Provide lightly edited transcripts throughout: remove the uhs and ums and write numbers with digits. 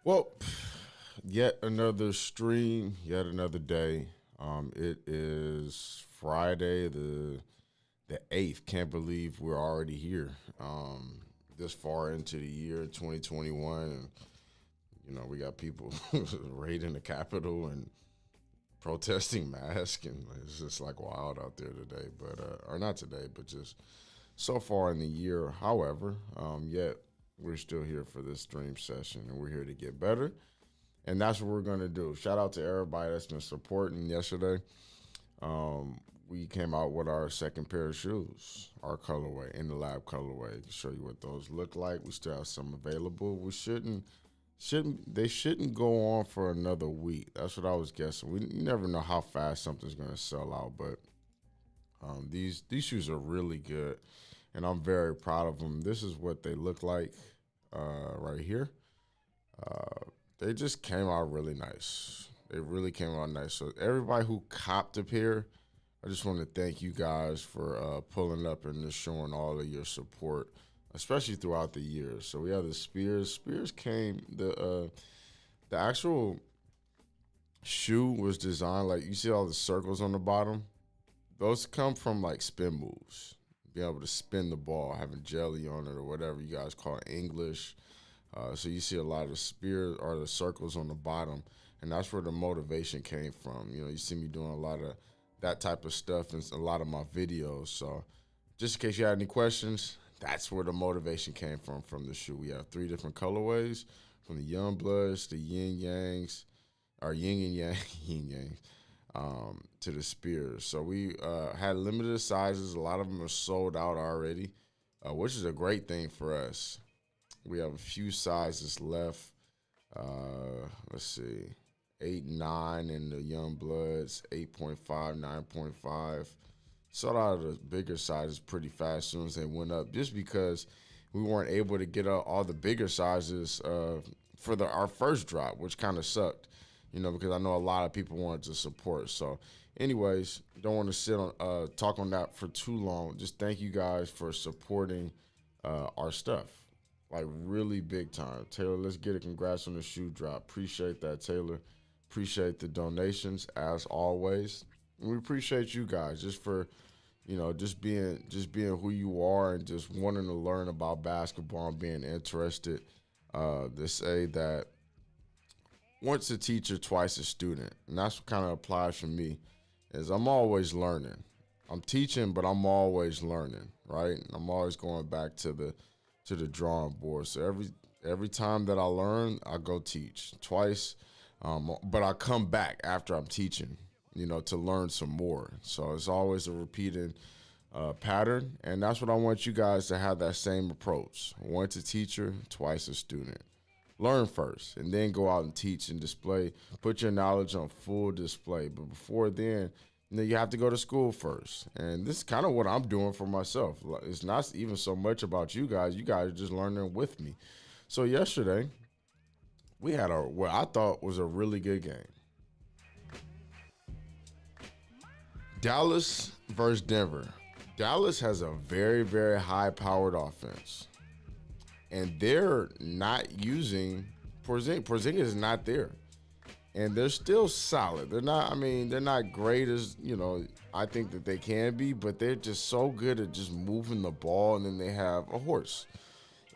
Well, yet another stream, yet another day. It is Friday, the 8th. Can't believe we're already here. This far into the year 2021, and we got people raiding the Capitol and protesting masks, and it's just like wild out there today. But or not today, but just so far in the year. However, yet we're still here for this stream session, and we're here to get better. And that's what we're going to do. Shout out to everybody that's been supporting yesterday. We came out with our second pair of shoes, our colorway, in the lab colorway, to show you what those look like. We still have some available. They shouldn't go on for another week. That's what I was guessing. You never know how fast something's going to sell out, but these shoes are really good, and I'm very proud of them. This is what they look like right here. They just came out really nice. They really came out nice. So everybody who copped a pair, I just want to thank you guys for pulling up and just showing all of your support, especially throughout the year. So we have the Spears. Spears came, the actual shoe was designed, like you see all the circles on the bottom? Those come from like spin moves. Being able to spin the ball, having jelly on it or whatever you guys call it English. So you see a lot of the spears or the circles on the bottom, and that's where the motivation came from. You see me doing a lot of that type of stuff in a lot of my videos. So just in case you had any questions, that's where the motivation came from the shoe. We have 3 different colorways, from the Young Bloods, the Yin Yangs, or Yin and Yang, Yin Yangs, to the Spears. So we had limited sizes. A lot of them are sold out already, which is a great thing for us. We have a few sizes left. Let's see, 8, 9 in the Young Bloods, 8.5, 9.5. Sold out of the bigger sizes pretty fast as soon as they went up, just because we weren't able to get all the bigger sizes for our first drop, which kind of sucked, because I know a lot of people wanted to support. So anyways, don't want to talk on that for too long. Just thank you guys for supporting our stuff. Like, really big time. Taylor, let's get it. Congrats on the shoe drop. Appreciate that, Taylor. Appreciate the donations, as always. And we appreciate you guys just for, just being who you are and just wanting to learn about basketball and being interested. To say that once a teacher, twice a student. And that's what kind of applies for me, is I'm always learning. I'm teaching, but I'm always learning, right? I'm always going back to the drawing board. So every time that I learn, I go teach twice, but I come back after I'm teaching, to learn some more. So it's always a repeating pattern, and that's what I want you guys to have, that same approach. Once a teacher, twice a student. Learn first, and then go out and teach and display. Put your knowledge on full display. But before then, you have to go to school first. And this is kind of what I'm doing for myself. It's not even so much about you guys. You guys are just learning with me. So yesterday, we had what I thought was a really good game. Dallas versus Denver. Dallas has a very, very high-powered offense. And they're not using Porzingis. Porzingis is not there. And they're still solid. They're not great as, I think that they can be, but they're just so good at just moving the ball. And then they have a horse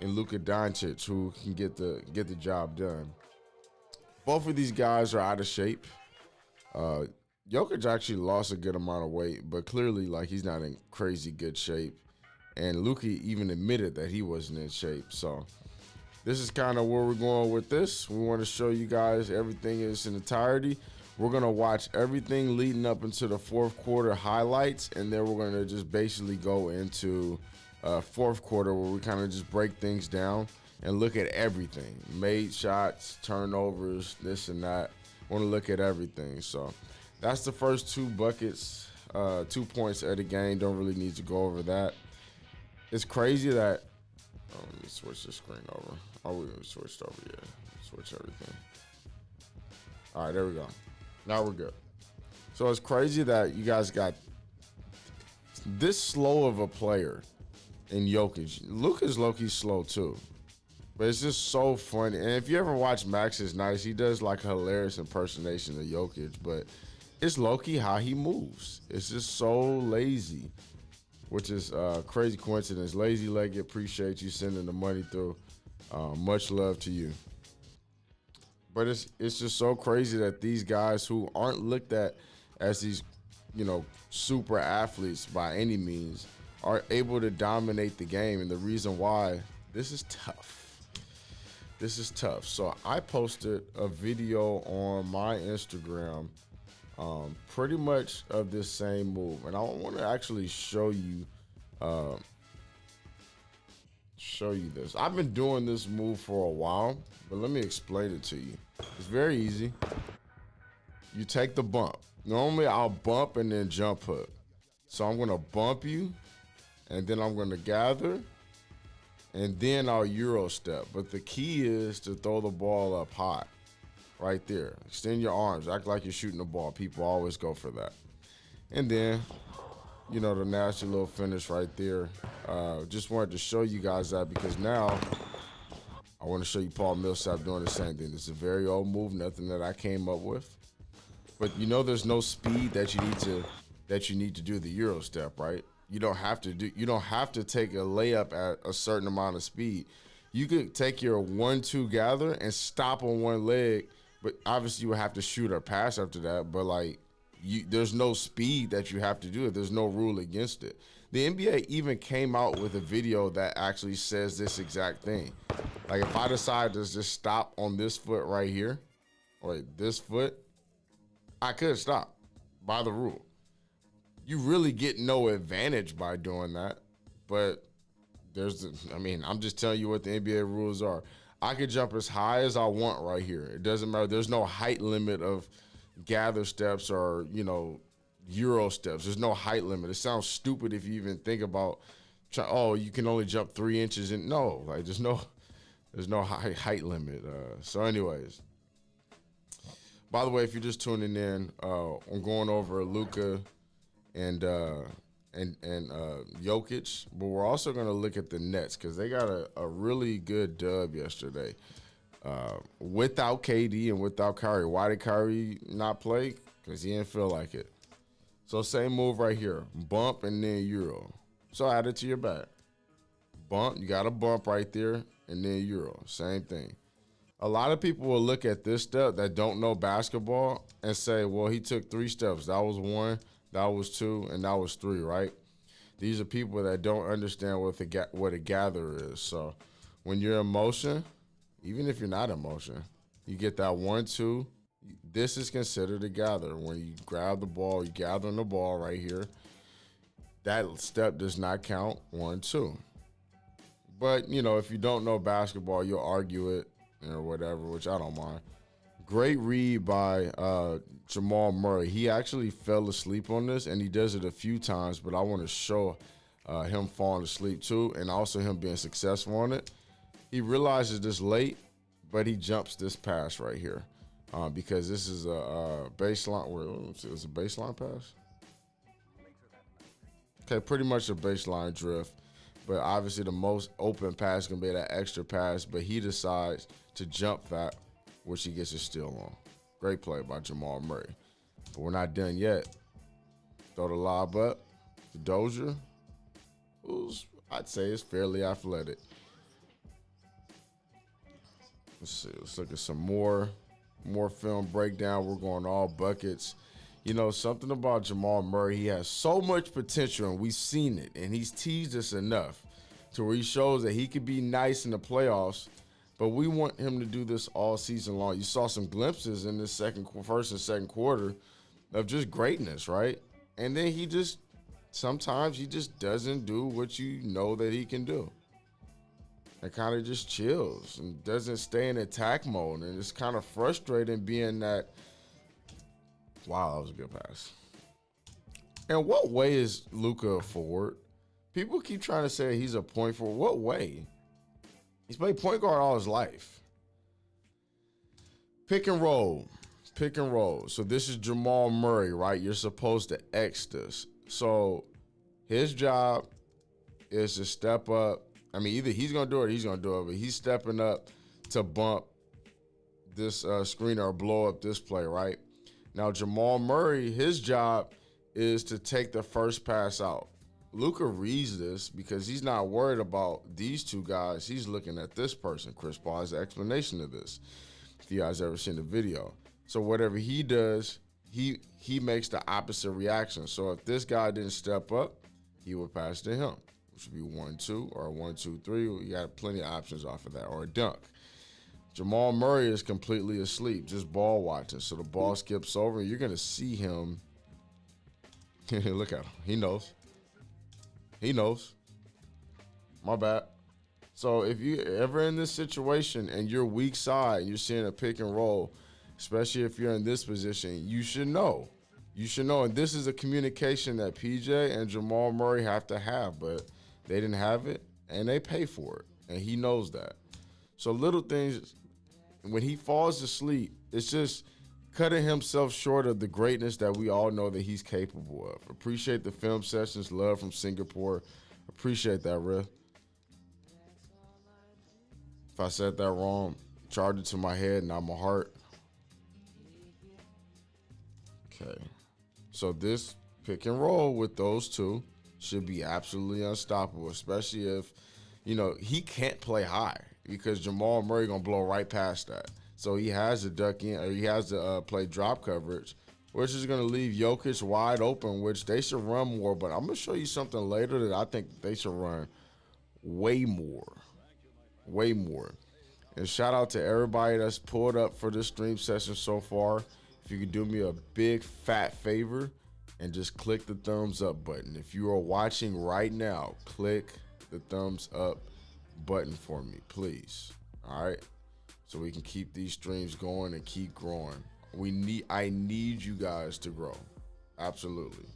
in Luka Doncic who can get the job done. Both of these guys are out of shape. Jokic actually lost a good amount of weight, but clearly, he's not in crazy good shape. And Luka even admitted that he wasn't in shape. So this is kind of where we're going with this. We want to show you guys everything in its entirety. We're going to watch everything leading up into the fourth quarter highlights, and then we're going to just basically go into fourth quarter where we kind of just break things down and look at everything. Made shots, turnovers, this and that. Want to look at everything. So that's the first 2 buckets, 2 points of the game. Don't really need to go over that. It's crazy that let me switch the screen over. Oh, we switched over, yeah. Switch everything. All right, there we go. Now we're good. So it's crazy that you guys got this slow of a player in Jokic. Luka's low-key slow too. But it's just so funny. And if you ever watch Max is Nice, he does like a hilarious impersonation of Jokic, but it's low-key how he moves. It's just so lazy, which is a crazy coincidence. Lazy Legged, appreciate you sending the money through. Much love to you. But it's just so crazy that these guys who aren't looked at as these, super athletes by any means are able to dominate the game. And the reason why, this is tough. This is tough. So I posted a video on my Instagram pretty much of this same move. And I want to actually show you this. I've been doing this move for a while, but let me explain it to you. It's very easy. You take the bump. Normally I'll bump and then jump hook. So I'm going to bump you, and then I'm going to gather, and then I'll Euro step. But the key is to throw the ball up high, right there. Extend your arms, act like you're shooting the ball. People always go for that. And then, the nasty little finish right there. Just wanted to show you guys that because now I want to show you Paul Millsap doing the same thing. This is a very old move, nothing that I came up with. But there's no speed that you need to do the Euro step, right? You don't have to take a layup at a certain amount of speed. You could take your 1-2 gather and stop on one leg, but obviously you would have to shoot or pass after that. But there's no speed that you have to do it. There's no rule against it. The NBA even came out with a video that actually says this exact thing. Like if I decide to just stop on this foot right here, or this foot, I could stop by the rule. You really get no advantage by doing that, but I'm just telling you what the NBA rules are. I could jump as high as I want right here. It doesn't matter. There's no height limit of gather steps or, Euro steps. There's no height limit. It sounds stupid if you even think about, you can only jump 3 inches. No, there's no height limit. So anyways, by the way, if you're just tuning in, I'm going over Luka and Jokic, but we're also going to look at the Nets because they got a really good dub yesterday without KD and without Kyrie. Why did Kyrie not play? Because he didn't feel like it. So same move right here, bump and then Euro. So add it to your bag. Bump, you got a bump right there, and then Euro, same thing. A lot of people will look at this step that don't know basketball and say, well, he took 3 steps. That was 1, that was 2, and that was 3, right? These are people that don't understand what a gather is. So when you're in motion, even if you're not in motion, you get that 1, 2. This is considered a gather. When you grab the ball, you gather the ball right here. That step does not count 1, 2. But, if you don't know basketball, you'll argue it or whatever, which I don't mind. Great read by Jamal Murray. He actually fell asleep on this, and he does it a few times, but I want to show him falling asleep too, and also him being successful on it. He realizes this late, but he jumps this pass right here because this is a baseline. It's a baseline pass? Okay, pretty much a baseline drift, but obviously the most open pass can be that extra pass, but he decides to jump that, which he gets a steal on. Great play by Jamal Murray. But we're not done yet. Throw the lob up to Dozier, who's, I'd say, is fairly athletic. Let's see. Let's look at some more film breakdown. We're going all buckets. Something about Jamal Murray, he has so much potential, and we've seen it, and he's teased us enough to where he shows that he could be nice in the playoffs, but we want him to do this all season long. You saw some glimpses in this first and second quarter of just greatness, right? And then sometimes he just doesn't do what you know that he can do. And kind of just chills and doesn't stay in attack mode. And it's kind of frustrating being that, wow, that was a good pass. And what way is Luka a forward? People keep trying to say he's a point forward. What way? He's played point guard all his life. Pick and roll. So this is Jamal Murray, right? You're supposed to X this. So his job is to step up I mean, either he's gonna do it or he's gonna do it, but he's stepping up to bump this screener or blow up this play, right? Now, Jamal Murray, his job is to take the first pass out. Luka reads this because he's not worried about these two guys. He's looking at this person. Chris Paul has an explanation of this, if you guys ever seen the video. So whatever he does, he makes the opposite reaction. So if this guy didn't step up, he would pass to him, which would be 1-2 or 1-2-3. You got plenty of options off of that, or a dunk. Jamal Murray is completely asleep, just ball watching. So the ball skips over, and you're going to see him. Look at him. He knows. He knows. My bad. So if you ever in this situation and you're weak side, you're seeing a pick and roll, especially if you're in this position, you should know. You should know. And this is a communication that PJ and Jamal Murray have to have, but they didn't have it, and they pay for it. And he knows that. So little things, when he falls asleep, it's just cutting himself short of the greatness that we all know that he's capable of. Appreciate the film sessions. Love from Singapore. Appreciate that, Riff. If I said that wrong, charge it to my head, not my heart. Okay. So this pick and roll with those two should be absolutely unstoppable, especially if, he can't play high because Jamal Murray going to blow right past that. So he has to duck in, or he has to play drop coverage, which is going to leave Jokic wide open, which they should run more. But I'm going to show you something later that I think they should run way more. Way more. And shout out to everybody that's pulled up for this stream session so far. If you could do me a big fat favor and just click the thumbs up button. If you are watching right now, click the thumbs up button for me, please. All right? So we can keep these streams going and keep growing. I need you guys to grow. Absolutely.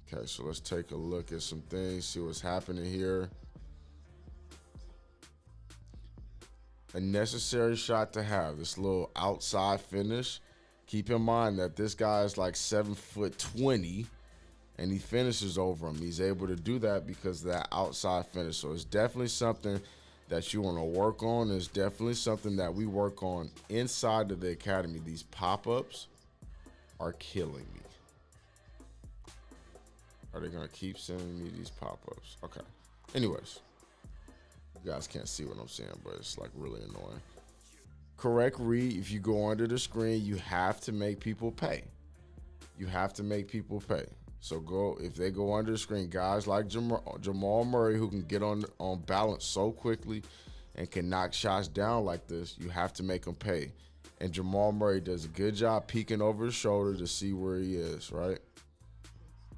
Okay, so let's take a look at some things, see what's happening here. A necessary shot to have, this little outside finish. Keep in mind that this guy is like 7'20", and he finishes over him. He's able to do that because of that outside finish. So it's definitely something that you want to work on. It's definitely something that we work on inside of the academy. These pop-ups are killing me. Are they going to keep sending me these pop-ups? Okay. Anyways. You guys can't see what I'm saying, but it's like really annoying. Correct read. If you go under the screen, you have to make people pay. You have to make people pay. So if they go under the screen, guys like Jamal Murray, who can get on balance so quickly and can knock shots down like this, you have to make them pay. And Jamal Murray does a good job peeking over his shoulder to see where he is, right?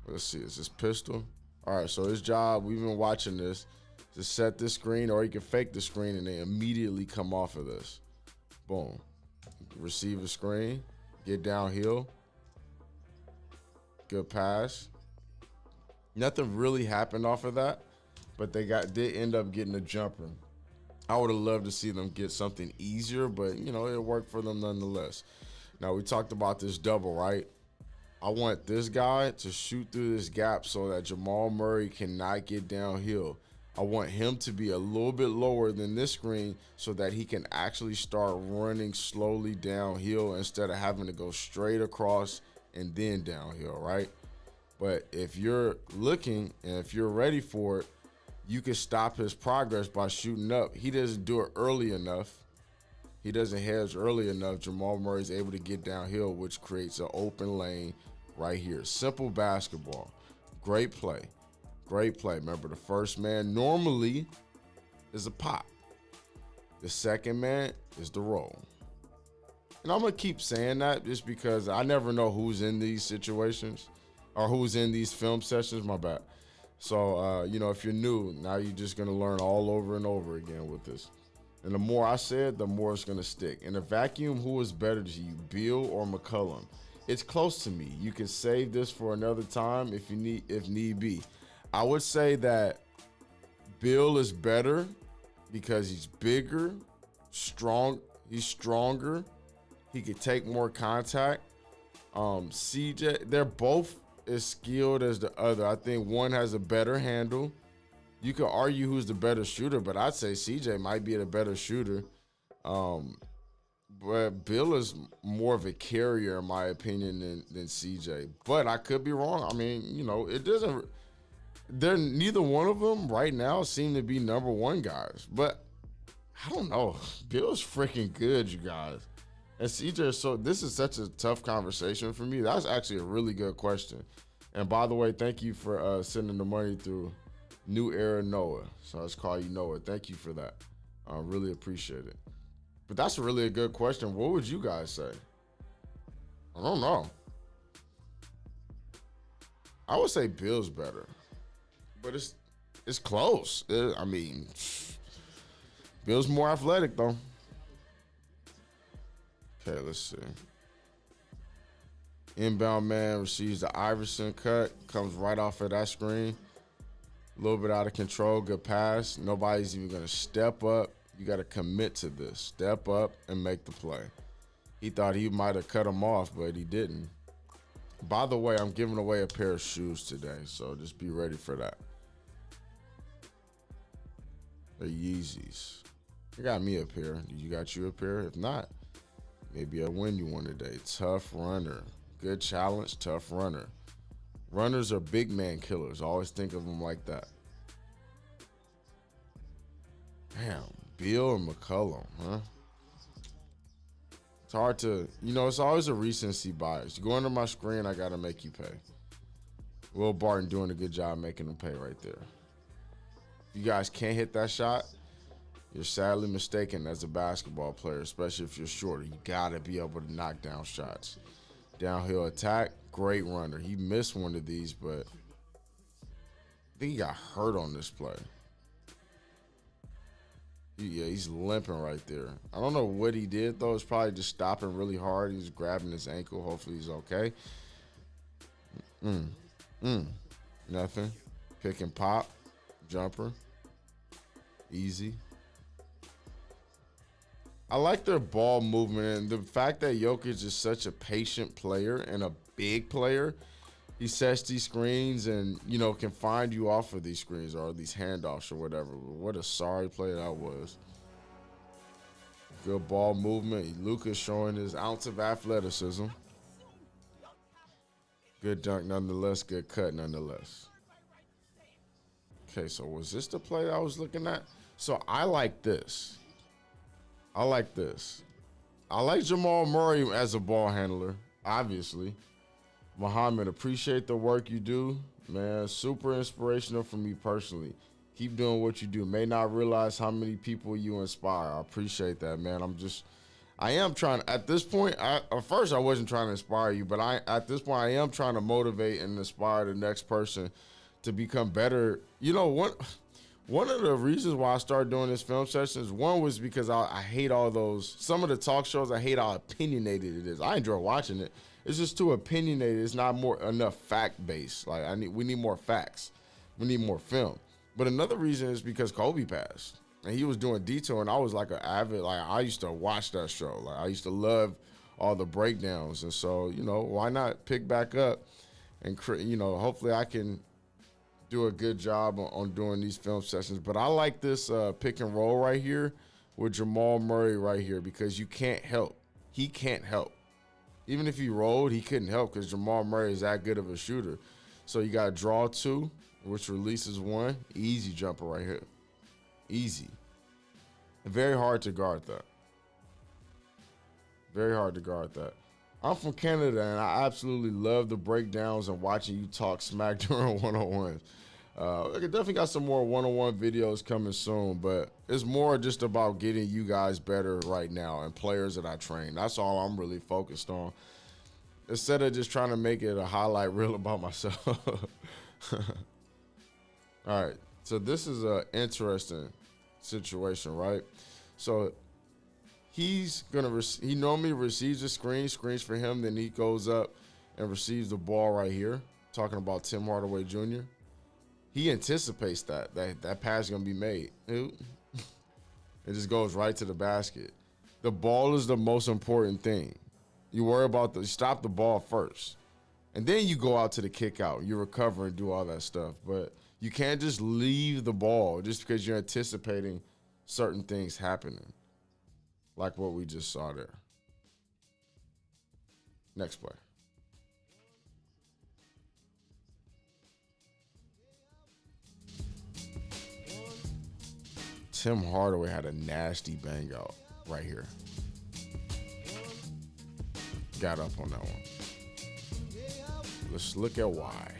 Let's see, is this pistol? All right, so his job, we've been watching this, to set this screen, or he can fake the screen and they immediately come off of this. Boom. Receive a screen, get downhill. Good pass. Nothing really happened off of that, but they did end up getting a jumper. I would have loved to see them get something easier, but it worked for them nonetheless. Now we talked about this double, right? I want this guy to shoot through this gap so that Jamal Murray cannot get downhill. I want him to be a little bit lower than this screen so that he can actually start running slowly downhill instead of having to go straight across and then downhill, right? But if you're looking and if you're ready for it, you can stop his progress by shooting up. He doesn't do it early enough. He doesn't hedge early enough. Jamal Murray's able to get downhill, which creates an open lane right here. Simple basketball. Great play. Great play. Remember, the first man normally is a pop. The second man is the roll. And I'm going to keep saying that just because I never know who's in these situations or who's in these film sessions. My bad. So, if you're new, now you're just going to learn all over and over again with this. And the more I say it, the more it's going to stick. In a vacuum, who is better to you, Beal or McCollum? It's close to me. You can save this for another time if need be. I would say that Beal is better because he's bigger, he's stronger. He could take more contact. CJ, they're both as skilled as the other. I think one has a better handle. You could argue who's the better shooter, but I'd say CJ might be the better shooter. Um, but Bill is more of a carrier, in my opinion, than CJ. But I could be wrong. I mean, it doesn't. They're neither one of them right now seem to be number one guys. But I don't know. Bill's freaking good, you guys. And CJ, so this is such a tough conversation for me. That's actually a really good question. And by the way, thank you for sending the money through New Era Noah. So let's call you Noah. Thank you for that. I really appreciate it. But that's really a good question. What would you guys say? I don't know. I would say Bill's better. But it's close. I mean, Bill's more athletic, though. Okay, let's see. Inbound man receives the Iverson cut. Comes right off of that screen. A little bit out of control. Good pass. Nobody's even going to step up. You got to commit to this. Step up and make the play. He thought he might have cut him off, but he didn't. By the way, I'm giving away a pair of shoes today, so just be ready for that. They're Yeezys. You got me a pair. You got you a pair? If not, maybe I'll win you one today. Tough runner. Good challenge, tough runner. Runners are big man killers. Always think of them like that. Damn, Beal or McCollum, huh? It's hard to, it's always a recency bias. You go under my screen, I got to make you pay. Will Barton doing a good job making them pay right there. If you guys can't hit that shot, you're sadly mistaken as a basketball player, especially if you're shorter. You got to be able to knock down shots. Downhill attack, great runner. He missed one of these, but I think he got hurt on this play. Yeah, he's limping right there. I don't know what he did, though. It's probably just stopping really hard. He's grabbing his ankle. Hopefully he's okay. Nothing. Pick and pop. Jumper. Easy. I like their ball movement, and the fact that Jokic is such a patient player and a big player. He sets these screens and, can find you off of these screens or these handoffs or whatever. What a sorry play that was. Good ball movement. Luka showing his ounce of athleticism. Good dunk nonetheless. Good cut nonetheless. Okay, so was this the play I was looking at? So I like this. I like Jamal Murray as a ball handler, obviously. Muhammad, appreciate the work you do, man. Super inspirational for me personally. Keep doing what you do. May not realize how many people you inspire. I appreciate that, man. I am trying, at this point, at first I wasn't trying to inspire you, but at this point I am trying to motivate and inspire the next person to become better. One of the reasons why I started doing this film sessions, one was because I hate some of the talk shows, I hate how opinionated it is. I enjoy watching it. It's just too opinionated. It's not enough fact-based. We need more facts. We need more film. But another reason is because Kobe passed. And he was doing detail, and I was like an avid, I used to watch that show. I used to love all the breakdowns. And so, why not pick back up and, hopefully I can do a good job on doing these film sessions. But I like this pick and roll right here with Jamal Murray right here because you can't help. He can't help. Even if he rolled, he couldn't help because Jamal Murray is that good of a shooter. So you got to draw two, which releases one. Easy jumper right here. Easy. And very hard to guard that. Very hard to guard that. I'm from Canada, and I absolutely love the breakdowns and watching you talk smack during one-on-ones. I definitely got some more one-on-one videos coming soon, but it's more just about getting you guys better right now and players that I train. That's all I'm really focused on. Instead of just trying to make it a highlight reel about myself. All right, so this is an interesting situation, right? So he normally receives a screens for him, then he goes up and receives the ball right here. Talking about Tim Hardaway Jr. He anticipates that pass is going to be made. It just goes right to the basket. The ball is the most important thing. You worry about stop the ball first. And then you go out to the kick out. You recover and do all that stuff. But you can't just leave the ball just because you're anticipating certain things happening, like what we just saw there. Next play. Tim Hardaway had a nasty bang out right here. Got up on that one. Let's look at why.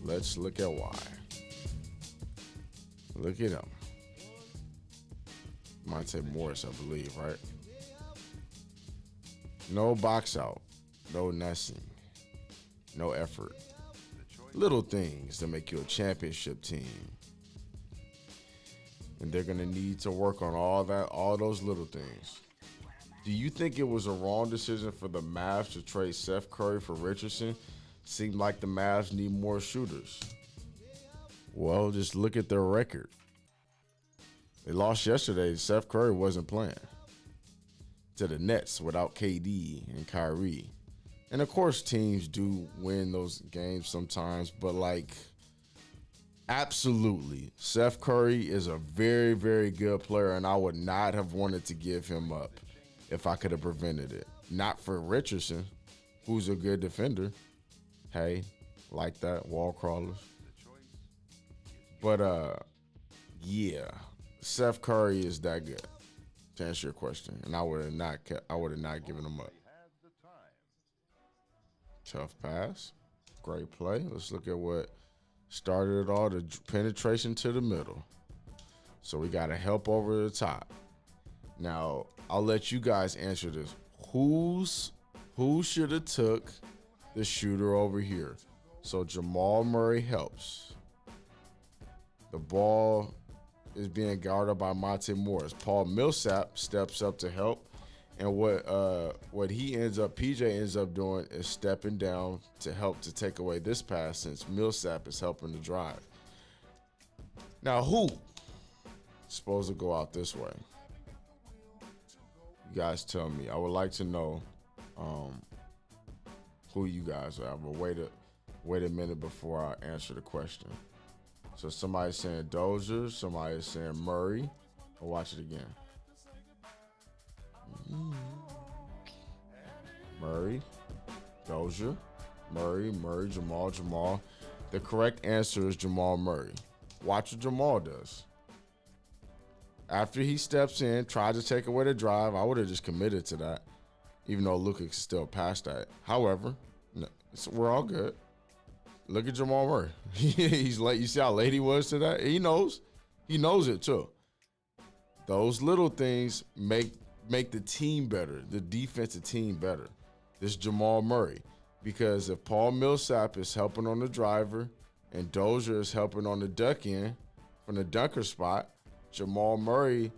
Let's look at why. Look at him. Monte Morris, I believe, right? No box out. No nesting. No effort. Little things that make you a championship team. And they're going to need to work on all those little things. Do you think it was a wrong decision for the Mavs to trade Seth Curry for Richardson? Seemed like the Mavs need more shooters. Well, just look at their record. They lost yesterday. Seth Curry wasn't playing. To the Nets without KD and Kyrie. And, of course, teams do win those games sometimes. But, absolutely, Seth Curry is a very, very good player, and I would not have wanted to give him up if I could have prevented it. Not for Richardson, who's a good defender. Hey, like that, wall crawlers. But, yeah, Seth Curry is that good, to answer your question, and I would have not given him up. Tough pass, great play. Let's look at what started it all, the penetration to the middle. So we got to help over the top. Now, I'll let you guys answer this. Who should have took the shooter over here? So Jamal Murray helps. The ball is being guarded by Monte Morris. Paul Millsap steps up to help. And what PJ ends up doing is stepping down to help to take away this pass since Millsap is helping to drive. Now, who is supposed to go out this way? You guys tell me. I would like to know who you guys are. But wait a minute before I answer the question. So somebody's saying Dozier, somebody's saying Murray. I'll watch it again. Murray, Dozier, Murray, Jamal. The correct answer is Jamal Murray. Watch what Jamal does. After he steps in, tried to take away the drive, I would have just committed to that, even though Luka can still pass that. However, we're all good. Look at Jamal Murray. He's late. You see how late he was to that? He knows. He knows it too. Those little things make the team better, the defensive team better. This Jamal Murray. Because if Paul Millsap is helping on the driver and Dozier is helping on the duck in from the dunker spot, Jamal Murray,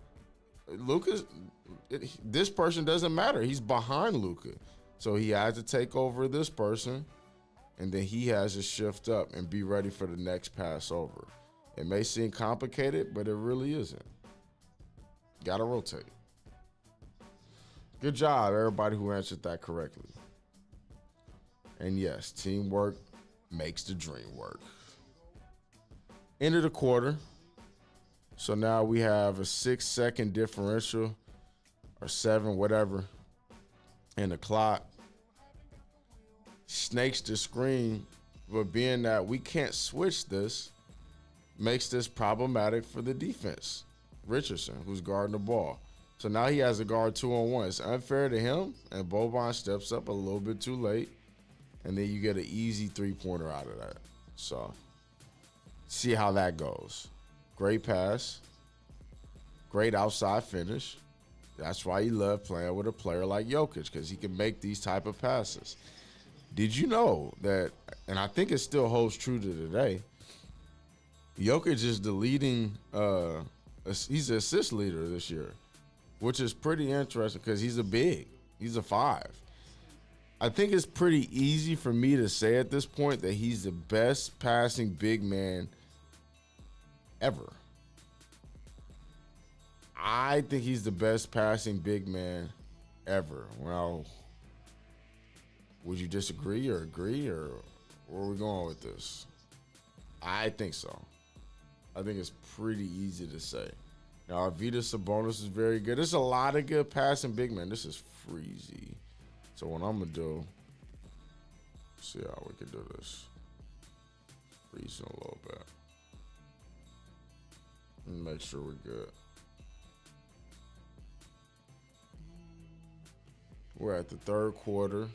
this person doesn't matter. He's behind Luka. So he has to take over this person, and then he has to shift up and be ready for the next pass over. It may seem complicated, but it really isn't. Got to rotate. Good job, everybody who answered that correctly. And yes, teamwork makes the dream work. End of the quarter. So now we have a 6-second differential, or 7, whatever, in the clock. Snakes the screen, but being that we can't switch this, makes this problematic for the defense. Richardson, who's guarding the ball. So now he has a guard 2-on-1. It's unfair to him, and Boban steps up a little bit too late, and then you get an easy three-pointer out of that. So see how that goes. Great pass. Great outside finish. That's why you love playing with a player like Jokic, because he can make these type of passes. Did you know that, and I think it still holds true to today, Jokic is the leading, he's the assist leader this year, which is pretty interesting because he's a big. He's a 5. I think it's pretty easy for me to say at this point that he's the best passing big man ever. I think he's the best passing big man ever. Well, Would you disagree or agree, or where are we going with this? I think so. I think it's pretty easy to say. Now, Arvydas Sabonis is very good. There's a lot of good passing big men. This is freezy. So what I'm going to do, see how we can do this. Freezing a little bit. And make sure we're good. We're at the third quarter.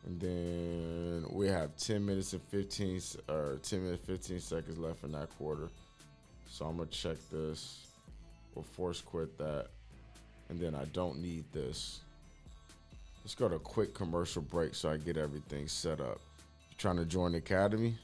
And then we have 10 minutes 15 seconds left in that quarter. So I'm gonna check this. We'll force quit that. And then I don't need this. Let's go to a quick commercial break so I get everything set up. You trying to join the academy?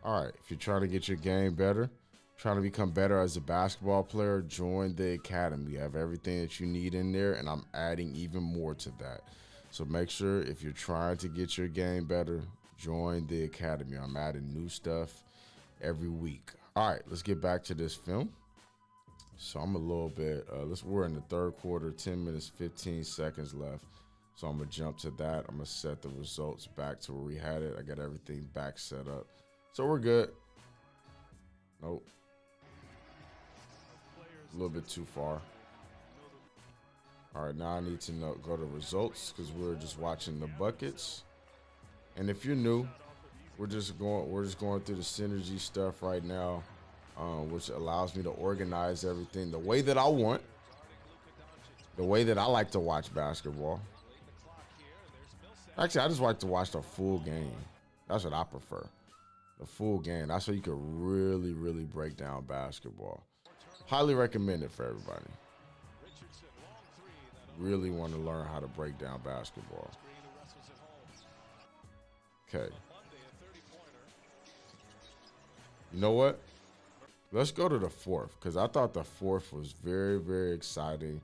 All right, if you're trying to get your game better, trying to become better as a basketball player, join the academy. You have everything that you need in there, and I'm adding even more to that. So make sure if you're trying to get your game better, join the academy. I'm adding new stuff every week. All right, let's get back to this film. So I'm a little bit, we're in the third quarter, 10 minutes, 15 seconds left. So I'm gonna jump to that. I'm gonna set the results back to where we had it. I got everything back set up. So we're good. Nope. A little bit too far. All right, now I need to go to results because we're just watching the buckets. And if you're new, we're just going through the synergy stuff right now, which allows me to organize everything the way that I want, the way that I like to watch basketball. Actually, I just like to watch the full game. That's what I prefer. The full game. That's how you can really, really break down basketball. Highly recommend it for everybody. Really want to learn how to break down basketball. Okay. You know what? Let's go to the fourth because I thought the fourth was very, very exciting.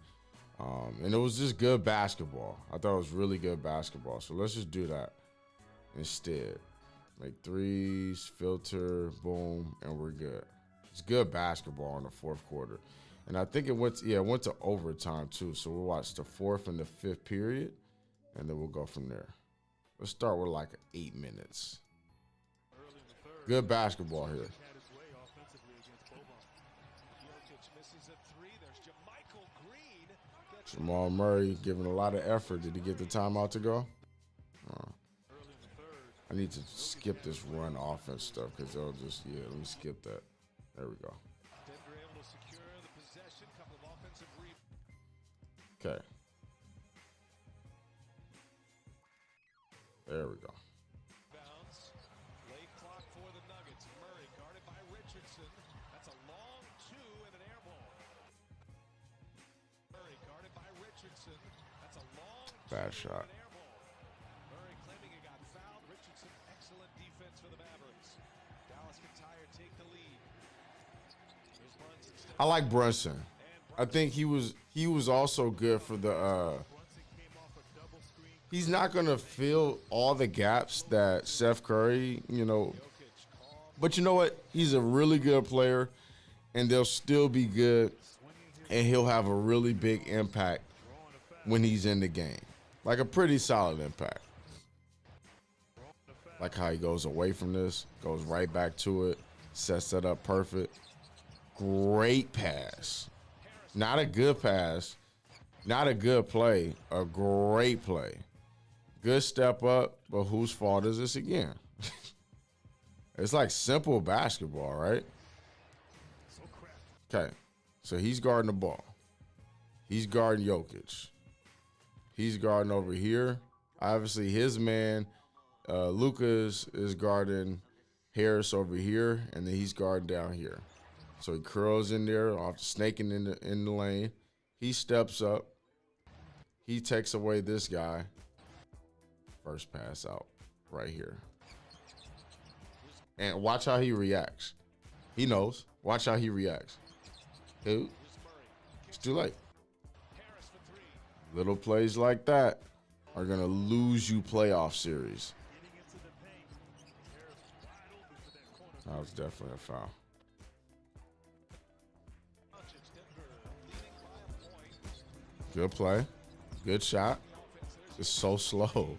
And it was just good basketball. I thought it was really good basketball. So let's just do that instead. Make threes, filter, boom, and we're good. It's good basketball in the fourth quarter. And I think it went to overtime too. So we'll watch the fourth and the fifth period, and then we'll go from there. Let's start with like 8 minutes. Good basketball here. Jamal Murray giving a lot of effort. Did he get the timeout to go? I need to skip this run offense stuff because they'll just, let me skip that. There we go. Okay. There we go. Late clock for the Nuggets. Murray guarded by Richardson. That's a long two and an air ball. Murray guarded by Richardson. That's a long bad shot. Murray claiming he got fouled. Richardson, excellent defense for the Mavericks. Dallas can tie or take the lead. Here's Brunson. I like Brunson. I think he was also good for the he's not gonna fill all the gaps that Steph Curry, but you know what? He's a really good player and they'll still be good and he'll have a really big impact when he's in the game. Like a pretty solid impact. Like how he goes away from this, goes right back to it, sets that up perfect. Great pass. Not a good pass, not a good play, a great play. Good step up, but whose fault is this again? It's like simple basketball, right? Okay, so he's guarding the ball. He's guarding Jokic. He's guarding over here. Obviously, his man, Luka is guarding Harris over here, and then he's guarding down here. So he curls in there, off snaking in the lane. He steps up. He takes away this guy. First pass out right here. And watch how he reacts. He knows. Watch how he reacts. Dude, it's too late. Little plays like that are going to lose you playoff series. That was definitely a foul. Good play. Good shot. It's so slow.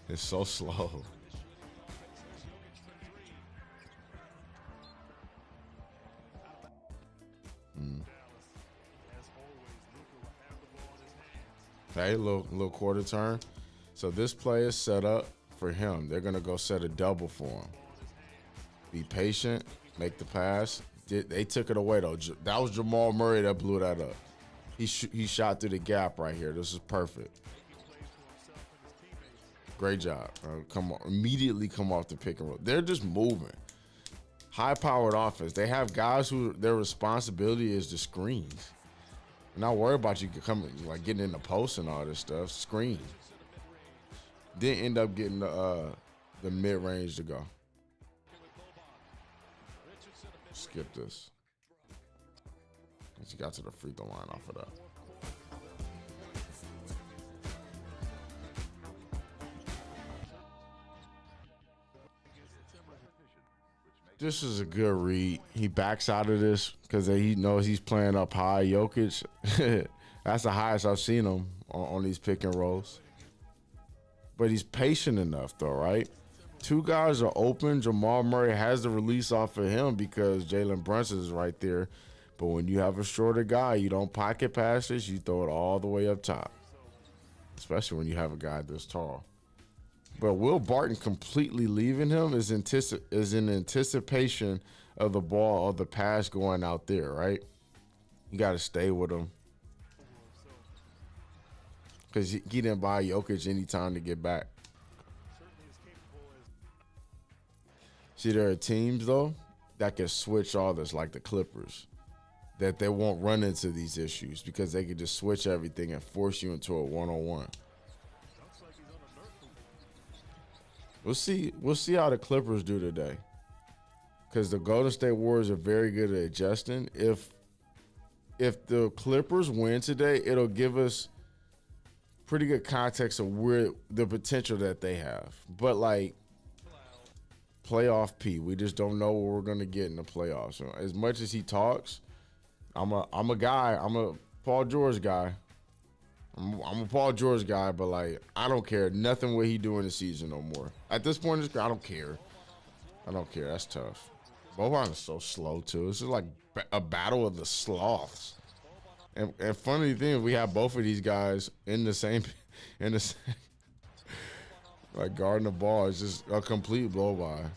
It's so slow. Hey, little quarter turn. So this play is set up for him. They're going to go set a double for him. Be patient. Make the pass. They took it away, though. That was Jamal Murray that blew that up. He shot through the gap right here. This is perfect. Great job. Immediately come off the pick and roll. They're just moving. High-powered offense. They have guys who their responsibility is the screens. Not worry about you coming like getting in the post and all this stuff. Screen. Didn't end up getting the mid range to go. Skip this. She got to the free throw line off of that. This is a good read. He backs out of this because he knows he's playing up high. Jokic, that's the highest I've seen him on these pick and rolls. But he's patient enough, though, right? Two guys are open. Jamal Murray has the release off of him because Jalen Brunson is right there. But when you have a shorter guy, you don't pocket passes. You throw it all the way up top, especially when you have a guy this tall. But Will Barton completely leaving him is in anticipation of the ball or the pass going out there, right? You got to stay with him because he didn't buy Jokic any time to get back. See, there are teams, though, that can switch all this, like the Clippers, that they won't run into these issues because they can just switch everything and force you into a one-on-one. We'll see how the Clippers do today, because the Golden State Warriors are very good at adjusting. If the Clippers win today, it'll give us pretty good context of where the potential that they have. But like playoff P, we just don't know what we're gonna get in the playoffs. So as much as he talks, I'm a Paul George guy. I'm a Paul George guy, but like I don't care nothing what he do in the season no more. At this point, I don't care. I don't care. That's tough. Boban is so slow too. This is like a battle of the sloths. And funny thing, we have both of these guys in the same, like guarding the ball. It's just a complete blow by.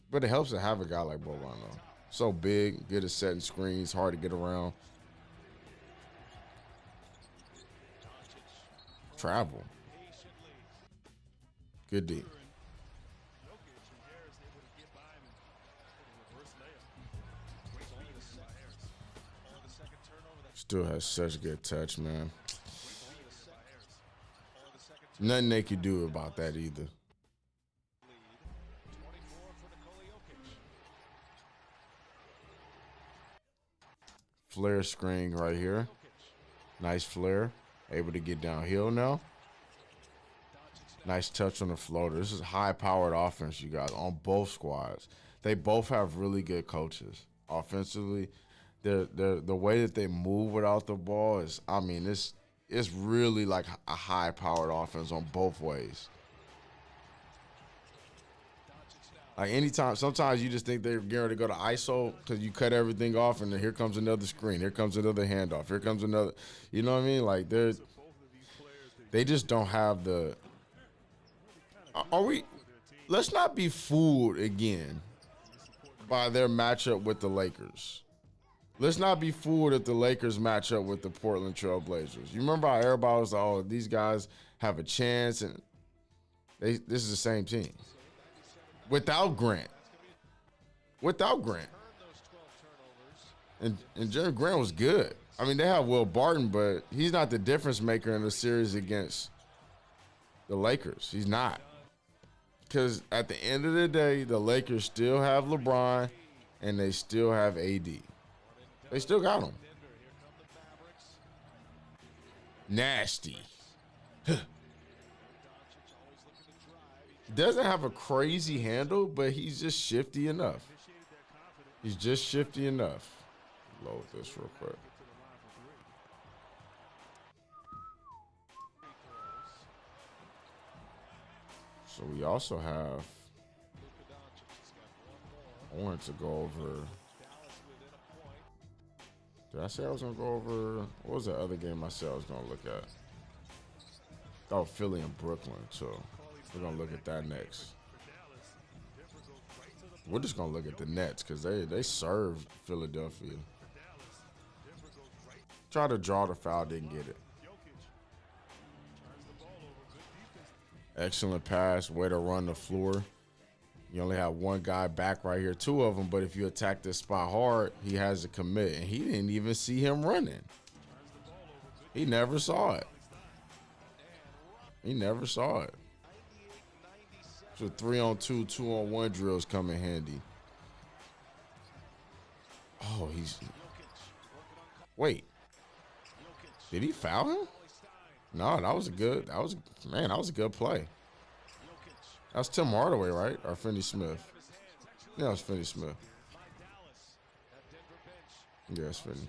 But it helps to have a guy like Boban though. So big, good at setting screens, hard to get around. Travel. Good D. Still has such good touch, man. Nothing they could do about that either. Flare screen right here. Nice flare. Able to get downhill now. Nice touch on the floater. This is high-powered offense, you guys, on both squads. They both have really good coaches. Offensively, the way that they move without the ball is, I mean, it's really like a high-powered offense on both ways. Like anytime, sometimes you just think they're getting to go to ISO because you cut everything off, and then here comes another screen. Here comes another handoff. Here comes another. You know what I mean? Like they just don't have the. Let's not be fooled again by their matchup with the Lakers. Let's not be fooled if the Lakers match up with the Portland Trail Blazers. You remember how everybody was like, oh, these guys have a chance, and this is the same team without Grant. Without Grant, and Jeremy Grant was good. I mean, they have Will Barton, but he's not the difference maker in the series against the Lakers. He's not. Because at the end of the day, the Lakers still have LeBron and they still have AD. They still got him. Nasty. Doesn't have a crazy handle, but he's just shifty enough. He's just shifty enough. Load this real quick. So we also have, I wanted to go over, did I say I was going to go over, what was the other game I said I was going to look at? Oh, Philly and Brooklyn, so we're going to look at that next. We're just going to look at the Nets because they served Philadelphia. Try to draw the foul, didn't get it. Excellent pass, way to run the floor. You only have one guy back right here, two of them, but if you attack this spot hard, he has to commit, and he didn't even see him running. He never saw it. He never saw it. So 3-on-2, 2-on-1 drills come in handy. Oh, wait. Did he foul him? No, that was a good play. That was Tim Hardaway, right? Or Finney Smith? Yeah, it was Finney Smith. Yeah, it's Finney.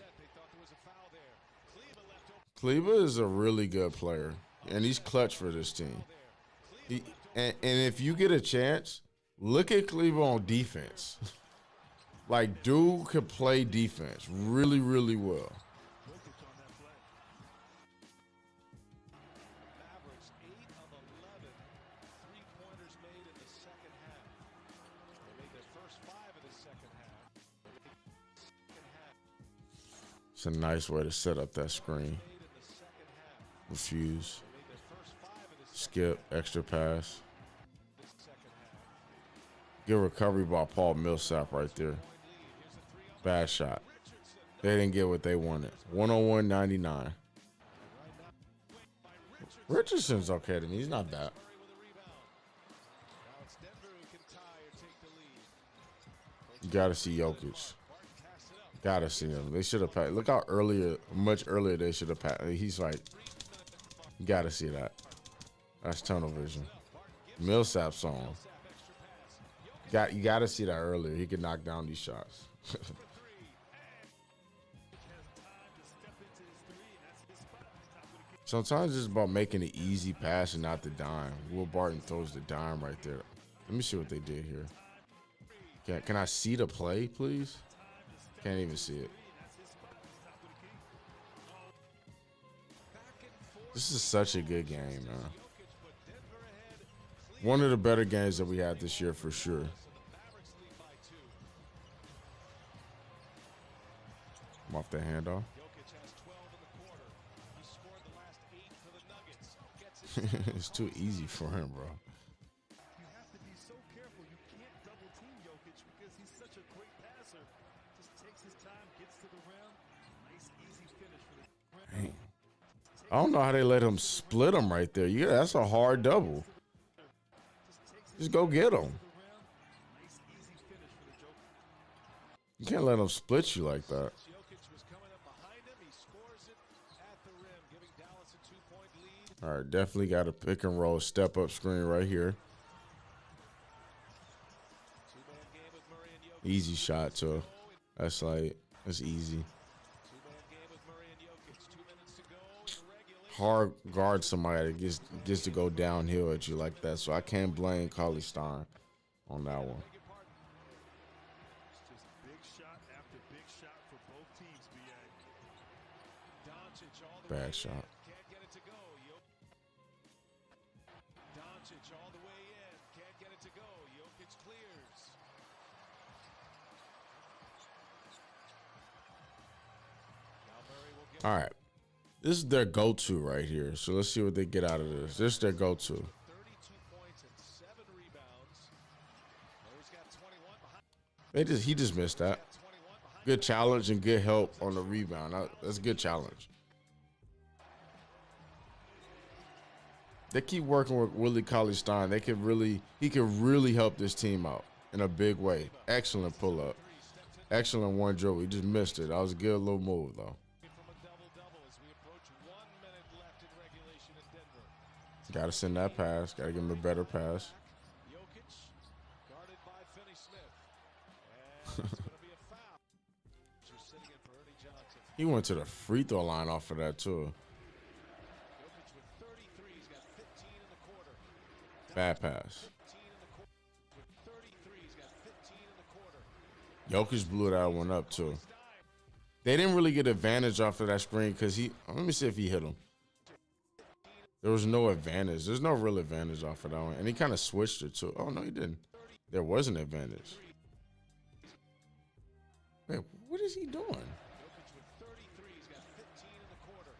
Kleba is a really good player, and he's clutch for this team. And if you get a chance, look at Kleba on defense. Like, dude could play defense really, really well. It's a nice way to set up that screen. Refuse. Skip. Extra pass. Good recovery by Paul Millsap right there. Bad shot. They didn't get what they wanted. 101 99. Richardson's okay to me. He's not bad. You got to see Jokic. Gotta see him. They should have passed. Look how much earlier they should have passed. He's like, you gotta see that. That's tunnel vision. Millsap's on. You gotta see that earlier. He could knock down these shots. Sometimes it's about making an easy pass and not the dime. Will Barton throws the dime right there. Let me see what they did here. Can I see the play, please? Can't even see it. This is such a good game, man. One of the better games that we had this year for sure. I'm off the handoff. It's too easy for him, bro. You have to be so careful. You can't double team Jokic because he's such a great passer. Just takes his time, gets to the rim. Nice, easy finish for the rim. I don't know how they let him split him right there. Yeah, that's a hard double. Just go get him. You can't let him split you like that. All right, definitely got a pick and roll step up screen right here. Easy shot too. That's easy. Hard guard somebody that gets to go downhill at you like that, so I can't blame Cauley Stein on that one. Bad shot. All the way in, can't get it to go. Jokic clears. All right. This is their go-to right here. So let's see what they get out of this. This is their go-to. 32 points and 7 rebounds. He's got 21 behind. He just missed that. 21 behind. Good challenge and good help on the rebound. That's a good challenge. They keep working with Willie Cauley-Stein. He could really help this team out in a big way. Excellent pull-up. Excellent one dribble. He just missed it. That was a good little move, though. From a double-double as we approach 1 minute left in regulation in Denver. Got to send that pass. Got to give him a better pass. Jokic guarded by Finney-Smith. And it's going to be a foul. Just sitting in for Ernie Johnson. He went to the free throw line off of that, too. Jokic with 33. He's got 15 in the quarter. Bad pass. 15 in the quarter. With 33. He's got 15 in the quarter. Jokic blew that one up, too. They didn't really get advantage off of that screen because let me see if he hit him. There was no advantage. There's no real advantage off of that one. And he kind of switched it, too. Oh, no, he didn't. There was an advantage. Wait, what is he doing? Jokic with 33. He's got 15 in the quarter.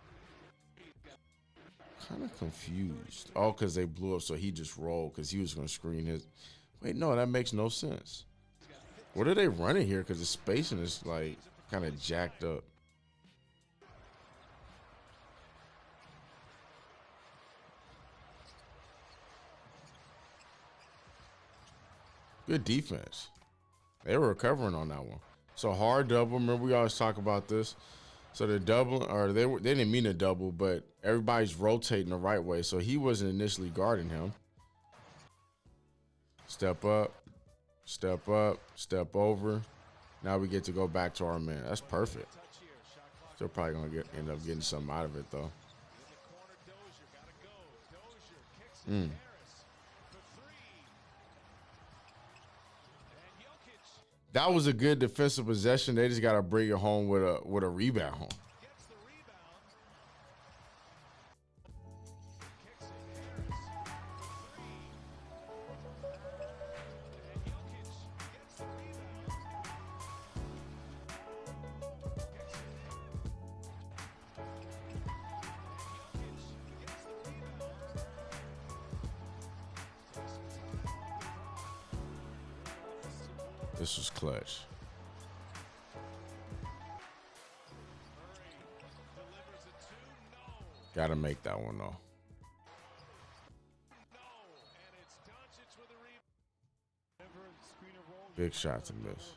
Kind of confused. Oh, because they blew up, so he just rolled because he was going to screen his. Wait, no, that makes no sense. What are they running here? Because the spacing is, like, kind of jacked up. Good defense. They were recovering on that one. So hard double. Remember, we always talk about this. So the double, or they didn't mean to double, but everybody's rotating the right way. So he wasn't initially guarding him. Step up, step up, step over. Now we get to go back to our man. That's perfect. They're probably gonna end up getting something out of it though. That was a good defensive possession. They just gotta bring it home with a rebound home. This was clutch. Gotta make that one though. Big shot to miss.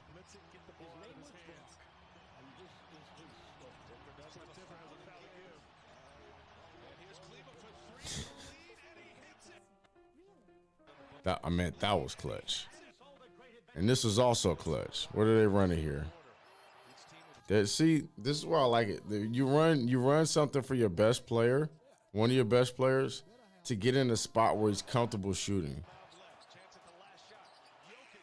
That was clutch. And this is also clutch. What are they running here? See, this is why I like it. You run something for your best player, one of your best players, to get in a spot where he's comfortable shooting.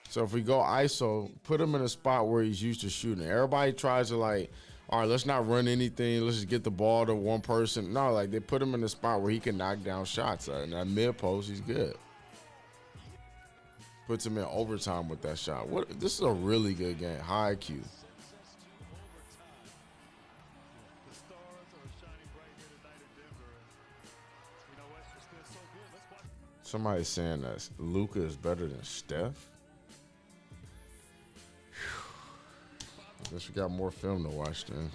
So if we go ISO, put him in a spot where he's used to shooting. Everybody tries to like, all right, let's not run anything. Let's just get the ball to one person. No, like they put him in a spot where he can knock down shots. In that mid post, he's good. Puts him in overtime with that shot. This is a really good game. High IQ. Somebody's saying that Luka is better than Steph. I guess we got more film to watch then.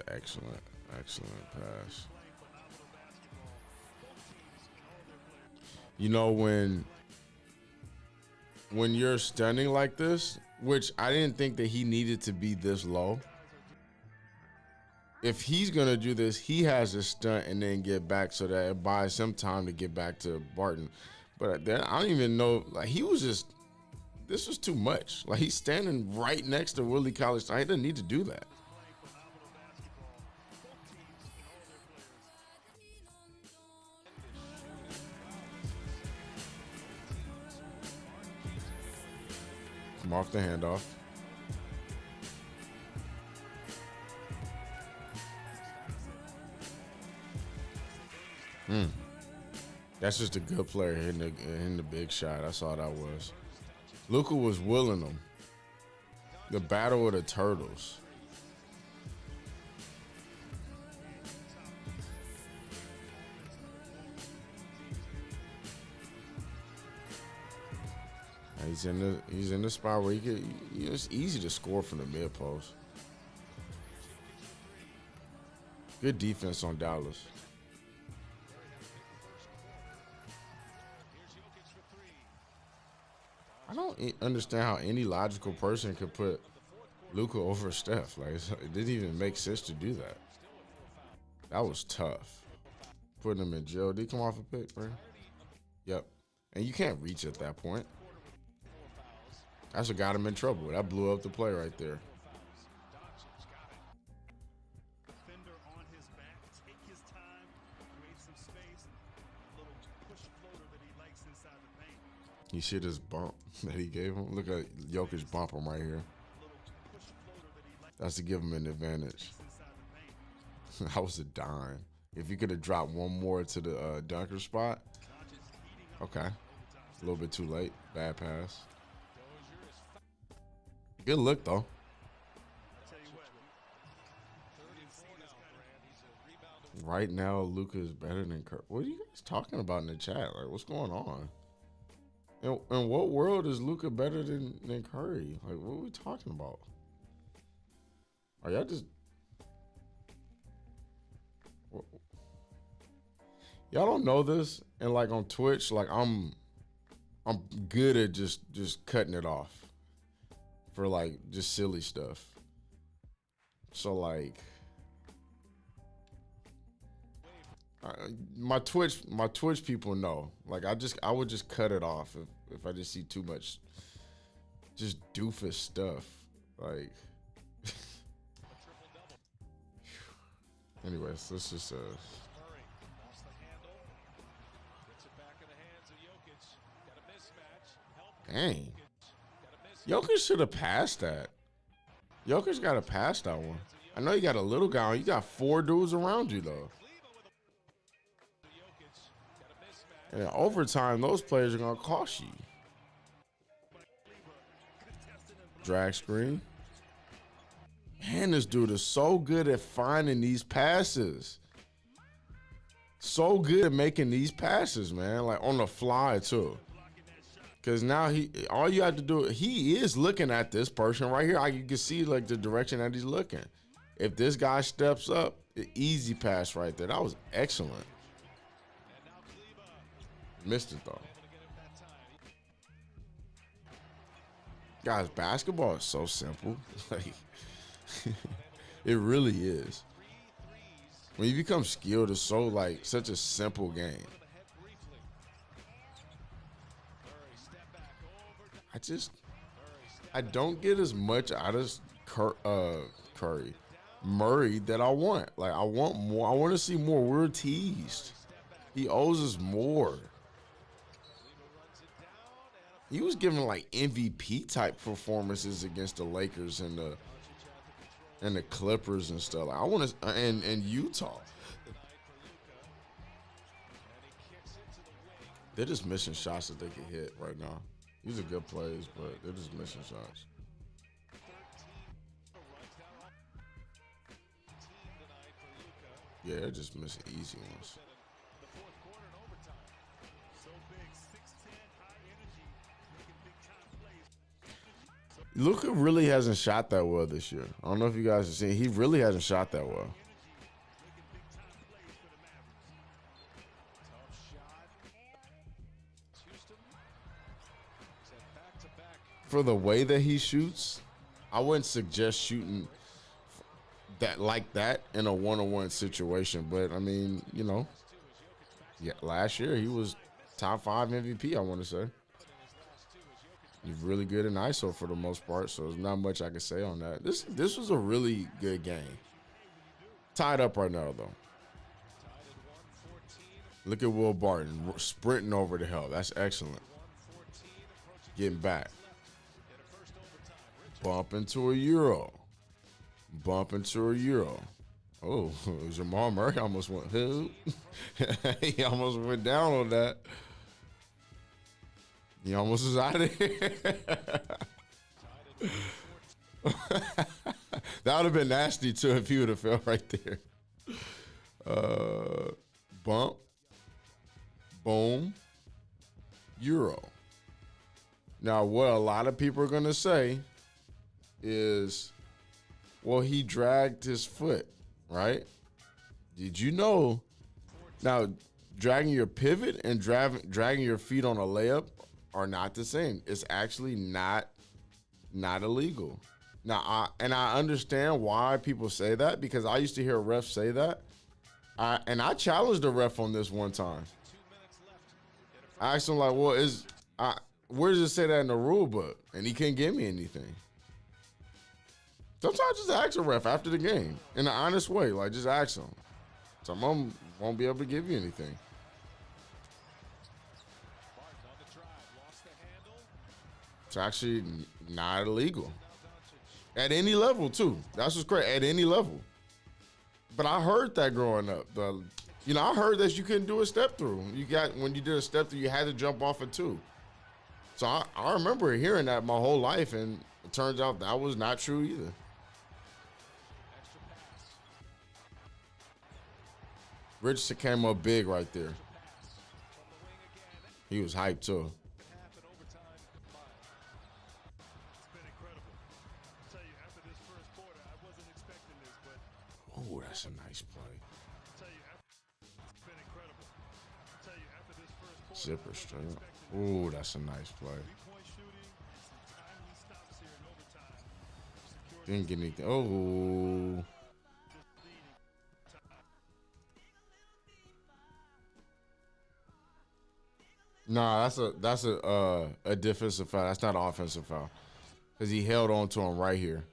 It's an excellent pass. You know, when you're stunning like this, which I didn't think that he needed to be this low. If he's going to do this, he has to stunt and then get back so that it buys him time to get back to Barton. But then I don't even know, like this was too much. Like he's standing right next to Willie Cauley-Stein. He doesn't need to do that. Come off the handoff. That's just a good player hitting the big shot. That's all that was. Luka was willing them. The battle of the turtles. He's in the spot where it's easy to score from the mid post. Good defense on Dallas. I don't understand how any logical person could put Luka over Steph. Like, it didn't even make sense to do that. That was tough. Putting him in jail. Did he come off a pick, right? Yep. And you can't reach at that point. That's what got him in trouble. That blew up the play right there. Defender on his back, take his time, create some space, a little push floater that he likes inside the paint. You see this bump that he gave him? Look at Jokic bump him right here. That's to give him an advantage. That was a dime. If you could have dropped one more to the dunker spot. Okay. A little bit too late. Bad pass. Good look, though. Right now, Luka is better than Curry. What are you guys talking about in the chat? Like, what's going on? In what world is Luka better than Curry? Like, what are we talking about? Are y'all just... Y'all don't know this? And, like, on Twitch, like, I'm good at just cutting it off for, like, just silly stuff. So, like... my Twitch people know. Like, I would just cut it off if I just see too much just doofus stuff. Like, anyways, let's just dang. Jokic should have passed that. Jokic got to pass that one. I know you got a little guy on. You got 4 dudes around you though. And in overtime, those players are going to cost you. Drag screen. Man, this dude is so good at finding these passes. So good at making these passes, man. Like, on the fly, too. Because now all you have to do, he is looking at this person right here. You can see, like, the direction that he's looking. If this guy steps up, an easy pass right there. That was excellent. Missed it though. Guys, basketball is so simple. Like, it really is. When you become skilled, it's so like such a simple game. I don't get as much out of Murray that I want. Like, I want more. I want to see more. We're teased. He owes us more. He was giving like MVP type performances against the Lakers and the Clippers and stuff. Like, I want to and Utah. They're just missing shots that they can hit right now. These are good plays, but they're just missing shots. Yeah, they're just missing easy ones. Luka really hasn't shot that well this year. I don't know if you guys have seen. He really hasn't shot that well. For the way that he shoots, I wouldn't suggest shooting that like that in a one-on-one situation. But I mean, you know, yeah, last year he was top 5 MVP, I want to say. He's really good in ISO for the most part, so there's not much I can say on that. This was a really good game. Tied up right now, though. Look at Will Barton sprinting over the hill. That's excellent. Getting back. Bump into a Euro. Bump into a Euro. Oh, Jamal Murray almost went. He almost went down on that. He almost was out of here. That would have been nasty, too, if he would have fell right there. Bump. Boom. Euro. Now, what a lot of people are going to say is, well, he dragged his foot, right? Did you know? Now, dragging your pivot and dragging your feet on a layup are not the same. It's actually not illegal. Now, I understand why people say that, because I used to hear refs say that. And I challenged the ref on this one time. I asked him, like, well, where does it say that in the rule book? And he couldn't give me anything. Sometimes just ask a ref after the game in an honest way. Like, just ask them. Some of them won't be able to give you anything. It's actually not illegal. At any level, too. That's what's great. At any level. But I heard that growing up. I heard that you couldn't do a step through. When you did a step through, you had to jump off it too. So I remember hearing that my whole life, and it turns out that was not true either. Richardson came up big right there. He was hyped too. Oh, that's a nice play. Zipper straight up. Oh, that's a nice play. Didn't get anything. Oh. Nah, that's a defensive foul. That's not an offensive foul, because he held on to him right here,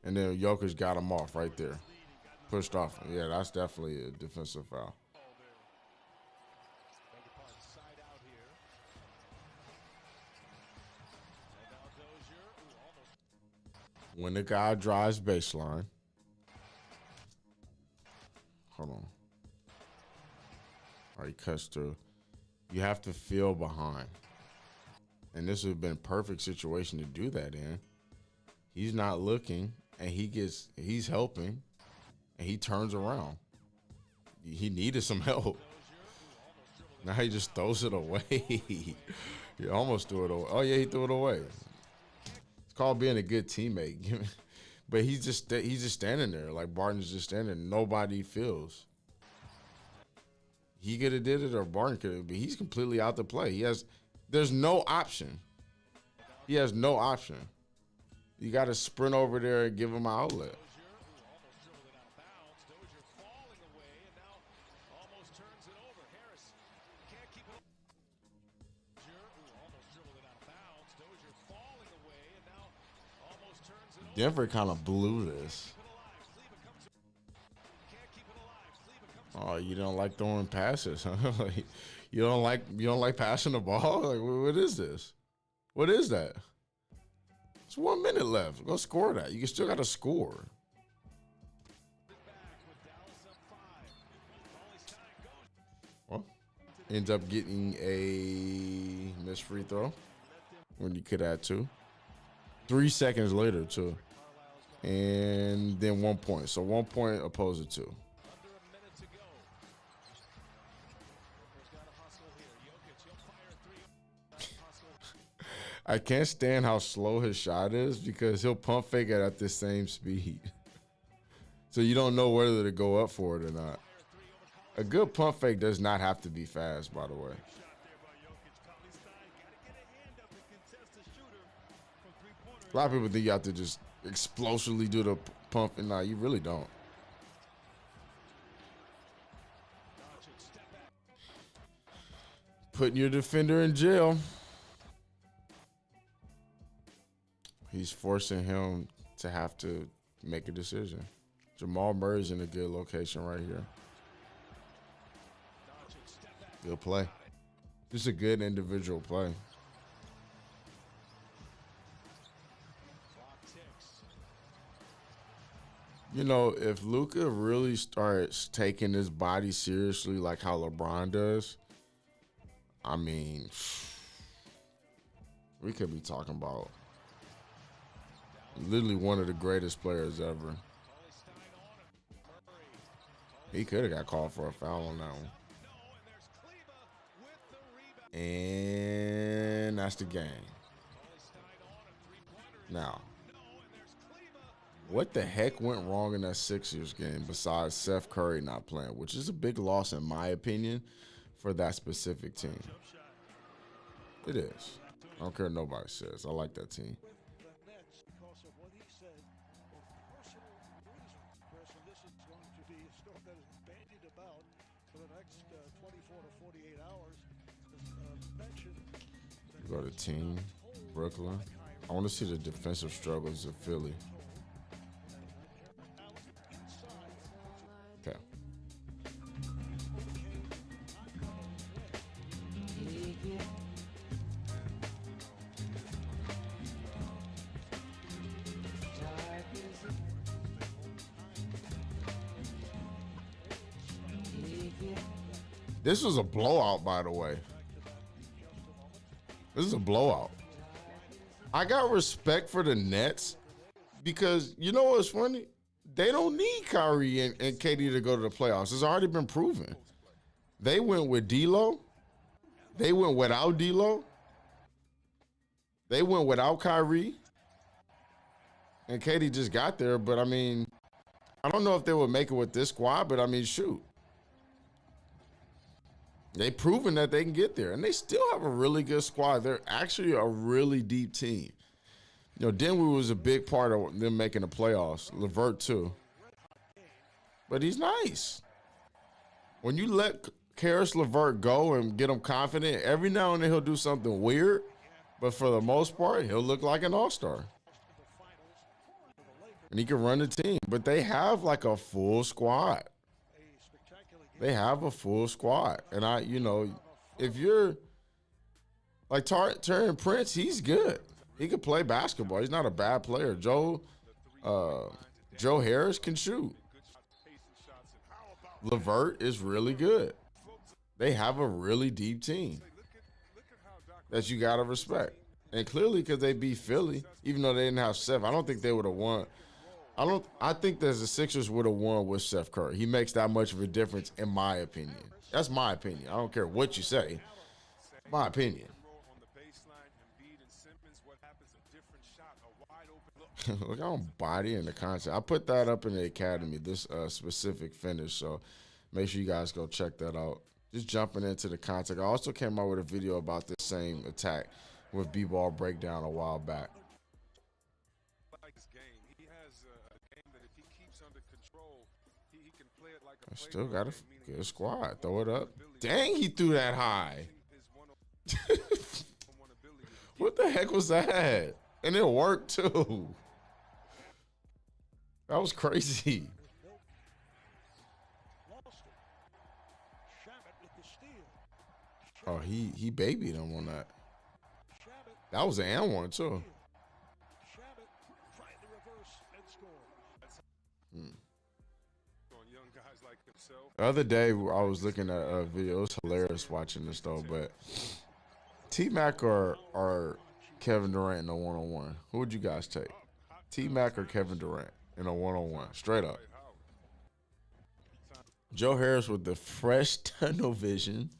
and then Jokic got him off right there, pushed off. Yeah, that's definitely a defensive foul. When the guy drives baseline, hold on. All right, cuts through. You have to feel behind. And this would have been a perfect situation to do that in. He's not looking, and he's helping, and he turns around. He needed some help. Now he just throws it away. He almost threw it away. Oh, yeah, he threw it away. It's called being a good teammate. But he's just standing there. Like, Barton's just standing there. Nobody feels. He could have did it, or Barton could have, but he's completely out to play. There's no option. He has no option. You got to sprint over there and give him an outlet. Denver kind of blew this. Oh, you don't like throwing passes, huh? Like, you don't like passing the ball? Like, what is this? What is that? It's 1 minute left. Go score that. You still got to score. Well, ends up getting a missed free throw when you could add 2. 3 seconds later, too. And then 1 point. So 1 point opposed to 2. I can't stand how slow his shot is, because he'll pump fake it at the same speed. So you don't know whether to go up for it or not. A good pump fake does not have to be fast, by the way. A lot of people think you have to just explosively do the pump, and nah, you really don't. Putting your defender in jail. He's forcing him to have to make a decision. Jamal Murray's in a good location right here. Good play. Just a good individual play. You know, if Luka really starts taking his body seriously like how LeBron does, I mean, we could be talking about literally one of the greatest players ever. He could have got called for a foul on that one. And that's the game. Now, what the heck went wrong in that Sixers game besides Seth Curry not playing, which is a big loss in my opinion for that specific team. It is. I don't care what nobody says. I like that team. Because of what he said, for personal reasons, Chris, and this is going to be a story that is bandied about for the next 24 to 48 hours. Mentioned Go to team, Brooklyn. I want to see the defensive struggles of Philly. Okay. This was a blowout, by the way. This is a blowout. I got respect for the Nets because you know what's funny? They don't need Kyrie and KD to go to the playoffs. It's already been proven. They went with D'Lo. They went without D'Lo. They went without Kyrie. And KD just got there. But, I mean, I don't know if they would make it with this squad, but, I mean, shoot. They've proven that they can get there. And they still have a really good squad. They're actually a really deep team. You know, Denver was a big part of them making the playoffs. LeVert, too. But he's nice. When you let Karis LeVert go and get him confident, every now and then he'll do something weird. But for the most part, he'll look like an all-star. And he can run the team. But they have like a full squad. They have a full squad. And if you're like Taurean Prince, he's good. He could play basketball. He's not a bad player. Joe Harris can shoot. LeVert is really good. They have a really deep team that you got to respect. And clearly because they beat Philly, even though they didn't have Seth, I don't think they would have won. I think that the Sixers would have won with Seth Curry. He makes that much of a difference in my opinion. That's my opinion. I don't care what you say. My opinion. Look, I don't body in the concept. I put that up in the academy, this specific finish. So make sure you guys go check that out. Just jumping into the context. I also came out with a video about this same attack with B-ball breakdown a while back. I still got a good squad. Throw it up. Dang, he threw that high. What the heck was that? And it worked too. That was crazy. Oh, he babied him on that. That was an and one too. The other day, I was looking at a video. It was hilarious watching this, though. But T-Mac or Kevin Durant in a one-on-one? Who would you guys take? T-Mac or Kevin Durant in a one-on-one? Straight up. Joe Harris with the fresh tunnel vision.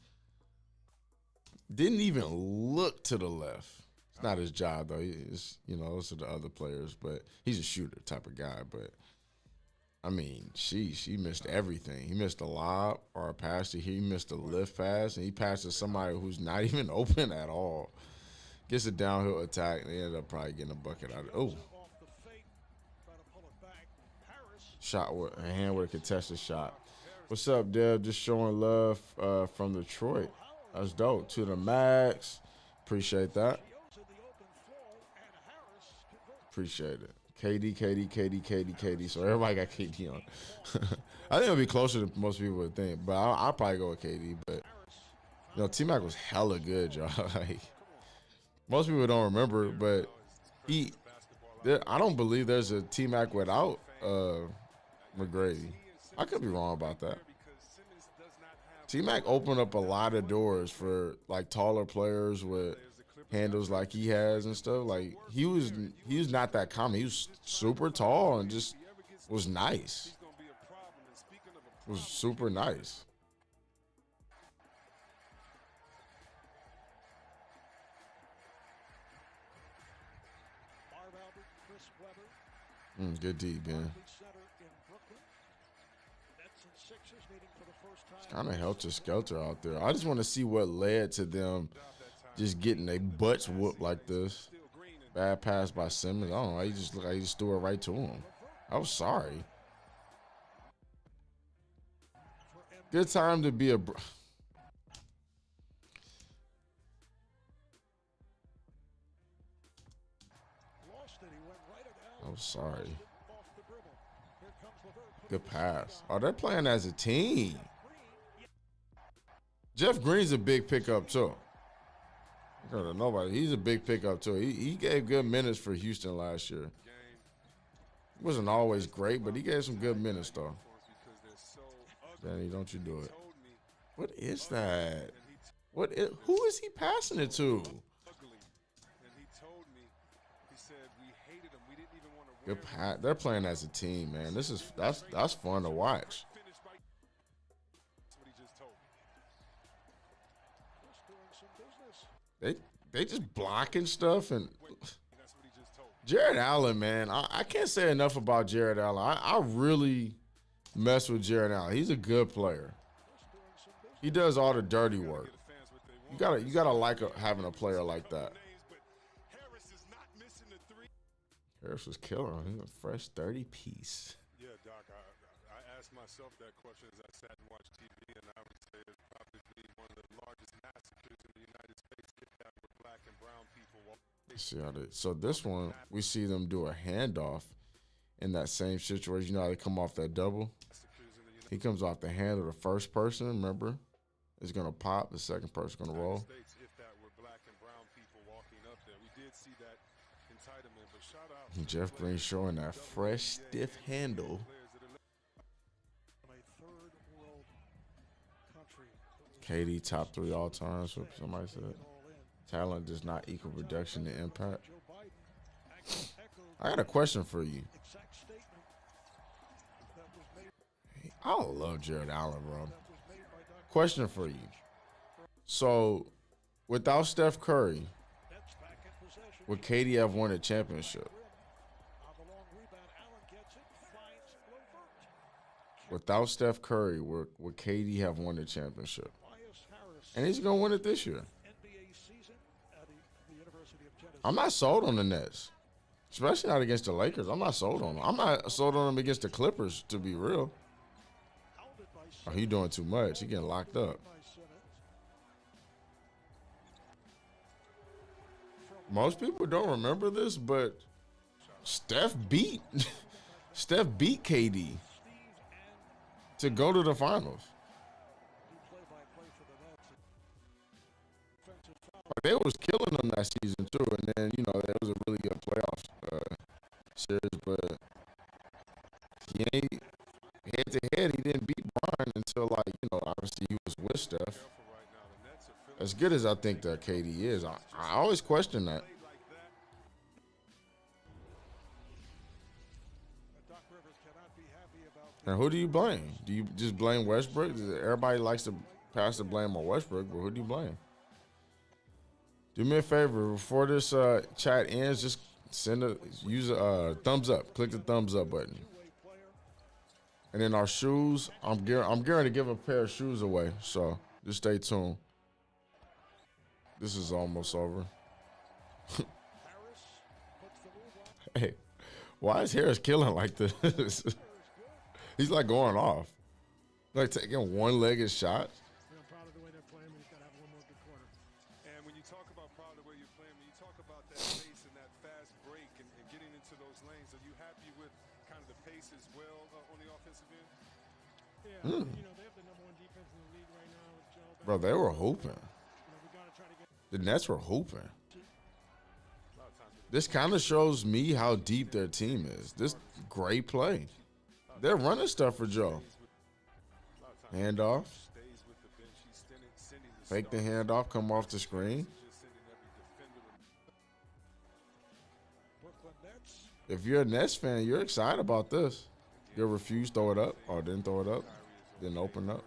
Didn't even look to the left. It's not his job, though. Those are the other players. But he's a shooter type of guy. But I mean, he missed everything. He missed a lob or a pass to he missed a lift pass, and he passed to somebody who's not even open at all. Gets a downhill attack, and they ended up probably getting a bucket out of it. Oh. Shot with a hand with a contested shot. What's up, Deb? Just showing love from Detroit. That's dope. To the max. Appreciate that. Appreciate it. KD. So everybody got KD on. I think it'll be closer than most people would think, but I'll probably go with KD. But T-Mac was hella good, y'all. Like, most people don't remember, but I don't believe there's a T-Mac without McGrady. I could be wrong about that. T-Mac opened up a lot of doors for like taller players with handles like he has and stuff. Like he was not that common. He was super tall and just was nice. Was super nice. Good deep, man. It's kind of helter-skelter out there. I just want to see what led to them just getting their butts whooped like this. Bad pass by Simmons. I don't know. He just looked like he just threw it right to him. I was sorry. Good time to be a... I'm sorry. Good pass. Oh, they're playing as a team. Jeff Green's a big pickup, too. Nobody. He's a big pickup, too. He gave good minutes for Houston last year. Wasn't always great, but he gave some good minutes, though. Danny, don't you do it. What is that? Who is he passing it to? Good pass. They're playing as a team, man. That's fun to watch. They just blocking stuff and Jared Allen, man. I can't say enough about Jared Allen. I really mess with Jared Allen. He's a good player. He does all the dirty work. You gotta like having a player like that. Harris was killing him. He's a fresh 30-piece. Yeah, Doc, I asked myself that question as I sat and watched TV, and I would say it's probably one of the largest massacres in the United States if that were black and brown people. See how so this one, we see them do a handoff in that same situation. You know how they come off that double? He comes off the hand of the first person, remember? It's going to pop. The second person's going to roll. If that were black and brown people walking up there, we did see that entitlement, but shout out to Jeff Green showing that fresh, stiff handle. KD top 3 all time, so somebody said. Talent does not equal production and impact. I got a question for you. I love Jared Allen, bro. Question for you. So, without Steph Curry, would KD have won a championship? Without Steph Curry, would KD have won the championship? And he's going to win it this year. I'm not sold on the Nets, especially not against the Lakers. I'm not sold on them. I'm not sold on them against the Clippers, to be real. Oh, he doing too much. He getting locked up. Most people don't remember this, but Steph beat KD to go to the finals. They was killing them that season too, and then it was a really good playoff series. But he ain't head to head. He didn't beat Brian until obviously he was with Steph. As good as I think that KD is, I always question that. And who do you blame? Do you just blame Westbrook? Everybody likes to pass the blame on Westbrook, but who do you blame? Do me a favor, before this chat ends, just use a thumbs up. Click the thumbs up button. And then our shoes, I'm going to give a pair of shoes away, so just stay tuned. This is almost over. Hey, why is Harris killing like this? He's like going off. Like taking one-legged shots. They have the number 1 defense in the league right now with Joe. Bro, they were hooping. The Nets were hooping. This kind of shows me how deep their team is. This great play. They're running stuff for Joe. Handoff. Fake the handoff, come off the screen. If you're a Nets fan, you're excited about this. You'll refuse throw it up or didn't throw it up. Didn't open up.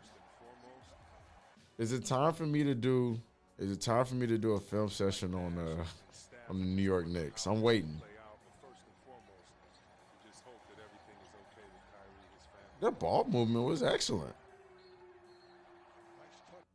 Is it time for me to do a film session on the New York Knicks? I'm waiting. That ball movement was excellent. Nice touch.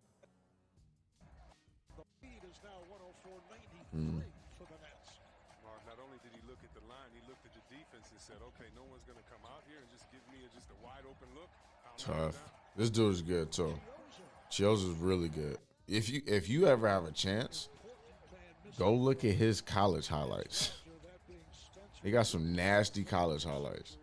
The lead is now 104-93 for the Nets. Mark, not only did he look at the line, he looked at the defense and said, okay, no one's going to come out here and just give me just a wide open look. Tough. This dude is good too. Chills is really good. If you ever have a chance, go look at his college highlights. He got some nasty college highlights.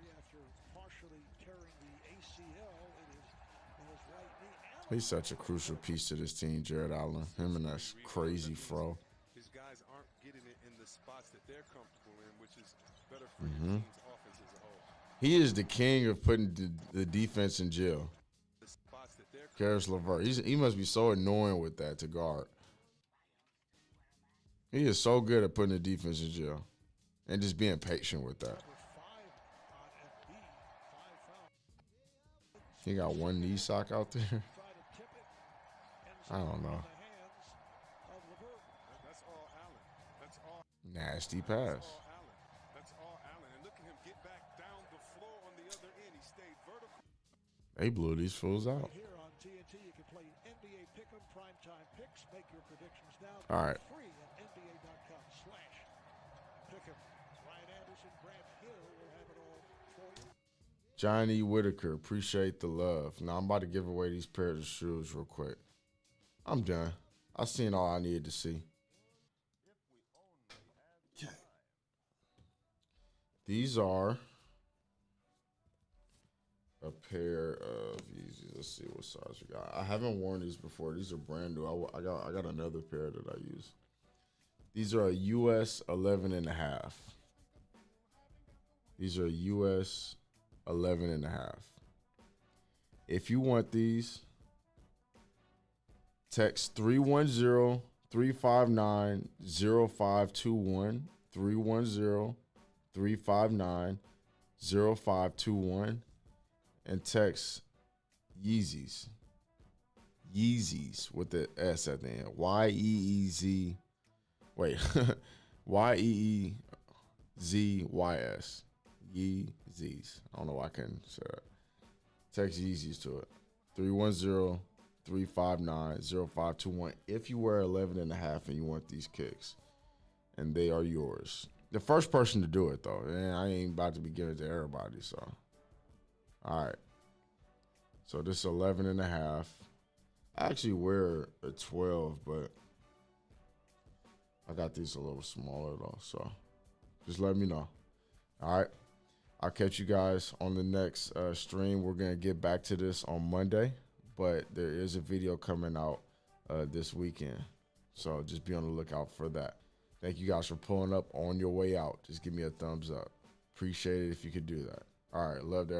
He's such a crucial piece to this team, Jared Allen. Him and that crazy fro. His guys aren't getting it in the spots that they're comfortable in, which is better for your team's offense as a whole. He is the king of putting the defense in jail. The spots that they're Karis LeVert. He must be so annoying with that to guard. He is so good at putting the defense in jail and just being patient with that. He got one knee sock out there. I don't know. That's all Allen. That's all. Nasty pass. Allen. That's all Allen. And look at him get back down the floor on the other end. He stayed vertical. They blew these fools out. Here on TNT, you can play NBA Pick'em Primetime Picks. Make your predictions now. All right. Free at NBA.com/Pick'em. Ryan Anderson, Grant Hill will have it all for you. Johnny Whitaker, appreciate the love. Now I'm about to give away these pairs of shoes real quick. I'm done. I've seen all I needed to see. Okay. These are a pair of Yeezys. Let's see what size we got. I haven't worn these before. These are brand new. I got another pair that I use. These are a US 11.5. These are US 11.5. If you want these, text 310-359-0521. 310-359-0521. And text Yeezys. Yeezys with the S at the end. Y-E-E-Z. Wait. Y-E-E-Z-Y-S. Yeezys. I don't know why I couldn't say that. Text Yeezys to it. 310-359-0521. If you wear 11.5 and you want these kicks, and they are yours. The first person to do it, though. And I ain't about to be giving it to everybody, so. All right. So this 11.5. I actually wear a 12, but I got these a little smaller, though. So just let me know. All right. I'll catch you guys on the next stream. We're going to get back to this on Monday, but there is a video coming out this weekend. So just be on the lookout for that. Thank you guys for pulling up on your way out. Just give me a thumbs up. Appreciate it if you could do that. All right. Love that.